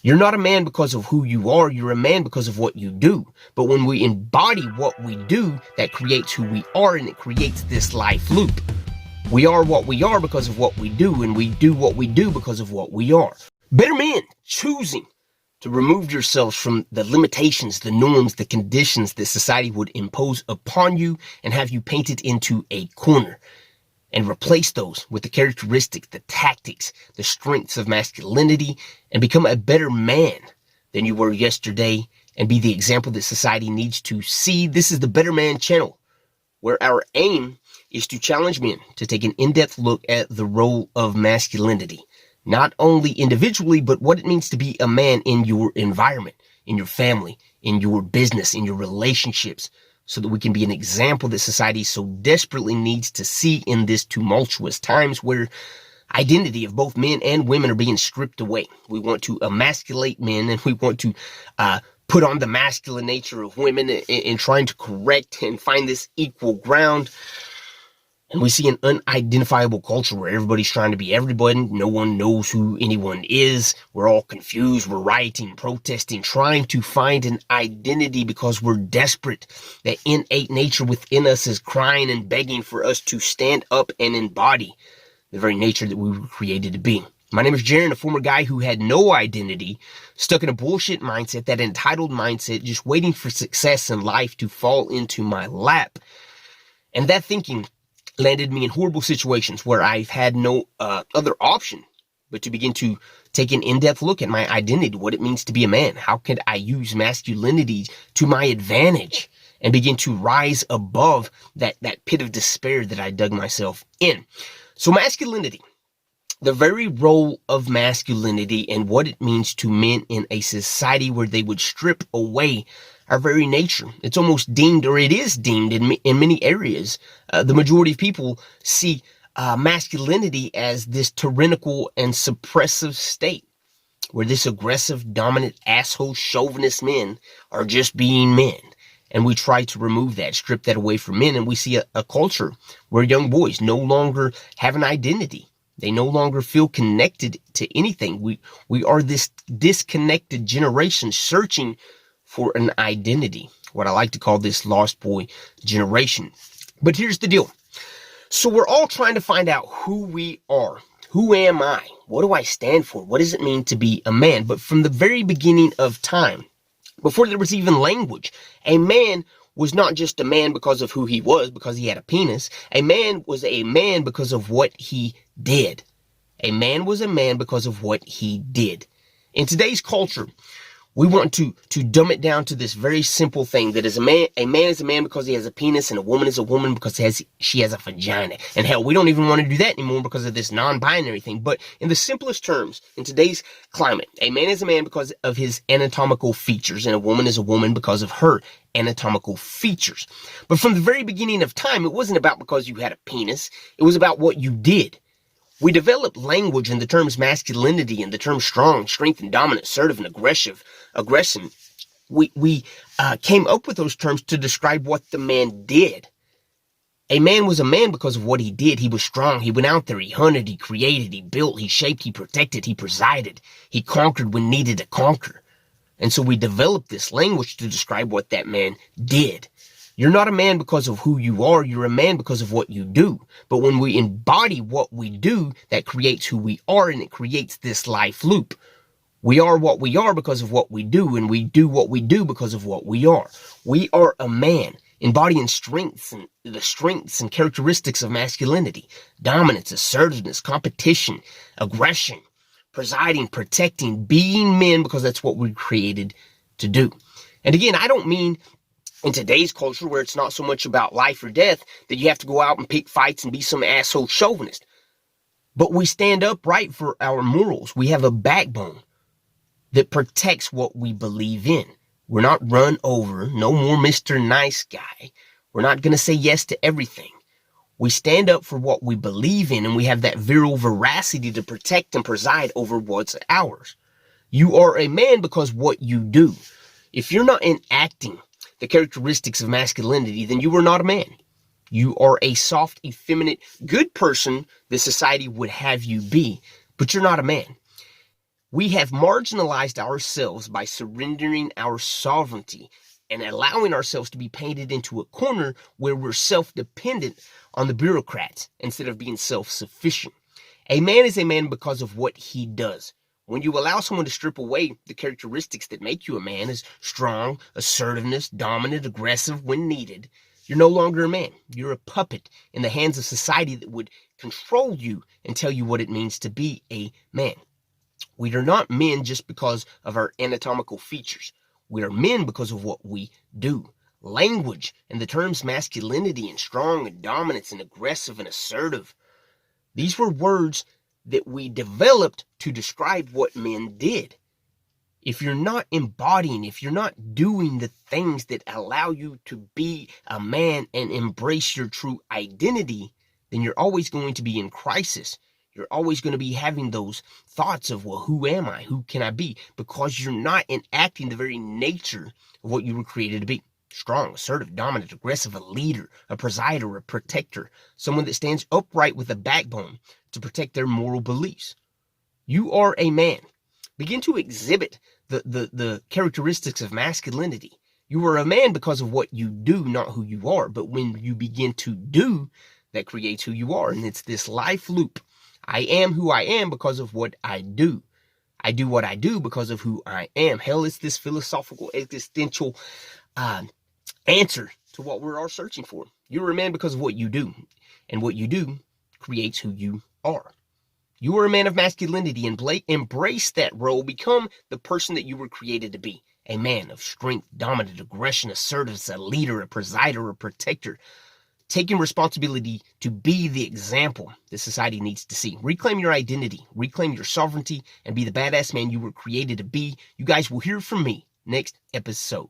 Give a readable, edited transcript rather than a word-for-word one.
You're not a man because of who you are. You're a man because of what you do. But when we embody what we do, that creates who we are, and it creates this life loop. We are what we are because of what we do, and we do what we do because of what we are. Better men choosing to remove yourselves from the limitations, the norms, the conditions that society would impose upon you and have you painted into a corner, and replace those with the characteristics, the tactics, the strengths of masculinity, and become a better man than you were yesterday, and be the example that society needs to see. This is the Better Man channel, where our aim is to challenge men to take an in-depth look at the role of masculinity, not only individually, but what it means to be a man in your environment, in your family, in your business, in your relationships, so that we can be an example that society so desperately needs to see in this tumultuous times where identity of both men and women are being stripped away. We want to emasculate men, and we want to put on the masculine nature of women in trying to correct and find this equal ground. And we see an unidentifiable culture where everybody's trying to be everybody. No one knows who anyone is. We're all confused. We're rioting, protesting, trying to find an identity because we're desperate. That innate nature within us is crying and begging for us to stand up and embody the very nature that we were created to be. My name is Jaron, a former guy who had no identity, stuck in a bullshit mindset, that entitled mindset, just waiting for success in life to fall into my lap. And that thinking landed me in horrible situations where I've had no other option but to begin to take an in-depth look at my identity, what it means to be a man. How could I use masculinity to my advantage and begin to rise above that pit of despair that I dug myself in? So masculinity, the very role of masculinity and what it means to men in a society where they would strip away our very nature. It's almost deemed, or it is deemed in many areas. The majority of people see masculinity as this tyrannical and suppressive state, where this aggressive, dominant, asshole, chauvinist men are just being men. And we try to remove that, strip that away from men. And we see a culture where young boys no longer have an identity. They no longer feel connected to anything. We are this disconnected generation searching for an identity, what I like to call this lost boy generation. But here's the deal. So we're all trying to find out who we are. Who am I? What do I stand for? What does it mean to be a man? But from the very beginning of time, before there was even language, a man was not just a man because of who he was, because he had a penis. A man was a man because of what he did. A man was a man because of what he did. In today's culture, we want to dumb it down to this very simple thing that is a man is a man because he has a penis, and a woman is a woman because she has a vagina. And hell, we don't even want to do that anymore because of this non-binary thing. But in the simplest terms, in today's climate, a man is a man because of his anatomical features, and a woman is a woman because of her anatomical features. But from the very beginning of time, it wasn't about because you had a penis. It was about what you did. We developed language in the terms masculinity and the terms strong, strength, and dominant, assertive, and aggression. We came up with those terms to describe what the man did. A man was a man because of what he did. He was strong. He went out there. He hunted. He created. He built. He shaped. He protected. He presided. He conquered when needed to conquer. And so we developed this language to describe what that man did. You're not a man because of who you are. You're a man because of what you do. But when we embody what we do, that creates who we are, and it creates this life loop. We are what we are because of what we do, and we do what we do because of what we are. We are a man embodying strengths and the strengths and characteristics of masculinity: dominance, assertiveness, competition, aggression, presiding, protecting, being men, because that's what we're created to do. And again, I don't mean in today's culture where it's not so much about life or death that you have to go out and pick fights and be some asshole chauvinist. But we stand up right for our morals. We have a backbone that protects what we believe in. We're not run over. No more Mr. Nice Guy. We're not going to say yes to everything. We stand up for what we believe in, and we have that virile veracity to protect and preside over what's ours. You are a man because what you do. If you're not enacting the characteristics of masculinity, then you are not a man. You are a soft, effeminate, good person that society would have you be, but you're not a man. We have marginalized ourselves by surrendering our sovereignty and allowing ourselves to be painted into a corner where we're self-dependent on the bureaucrats instead of being self-sufficient. A man is a man because of what he does. When you allow someone to strip away the characteristics that make you a man as strong, assertiveness, dominant, aggressive when needed, you're no longer a man. You're a puppet in the hands of society that would control you and tell you what it means to be a man. We are not men just because of our anatomical features. We are men because of what we do. Language and the terms masculinity and strong and dominance and aggressive and assertive, these were words that we developed to describe what men did. If you're not embodying, if you're not doing the things that allow you to be a man and embrace your true identity, then you're always going to be in crisis. You're always going to be having those thoughts of, well, who am I? Who can I be? Because you're not enacting the very nature of what you were created to be. Strong, assertive, dominant, aggressive, a leader, a presider, a protector, someone that stands upright with a backbone to protect their moral beliefs. You are a man. Begin to exhibit the characteristics of masculinity. You are a man because of what you do, not who you are. But when you begin to do, that creates who you are. And it's this life loop. I am who I am because of what I do. I do what I do because of who I am. Hell, it's this philosophical, existential answer to what we're all searching for. You're a man because of what you do. And what you do creates who you are. You are a man of masculinity, and embrace that role. Become the person that you were created to be. A man of strength, dominant, aggression, assertiveness, a leader, a presider, a protector. Taking responsibility to be the example that society needs to see. Reclaim your identity, reclaim your sovereignty, and be the badass man you were created to be. You guys will hear from me next episode.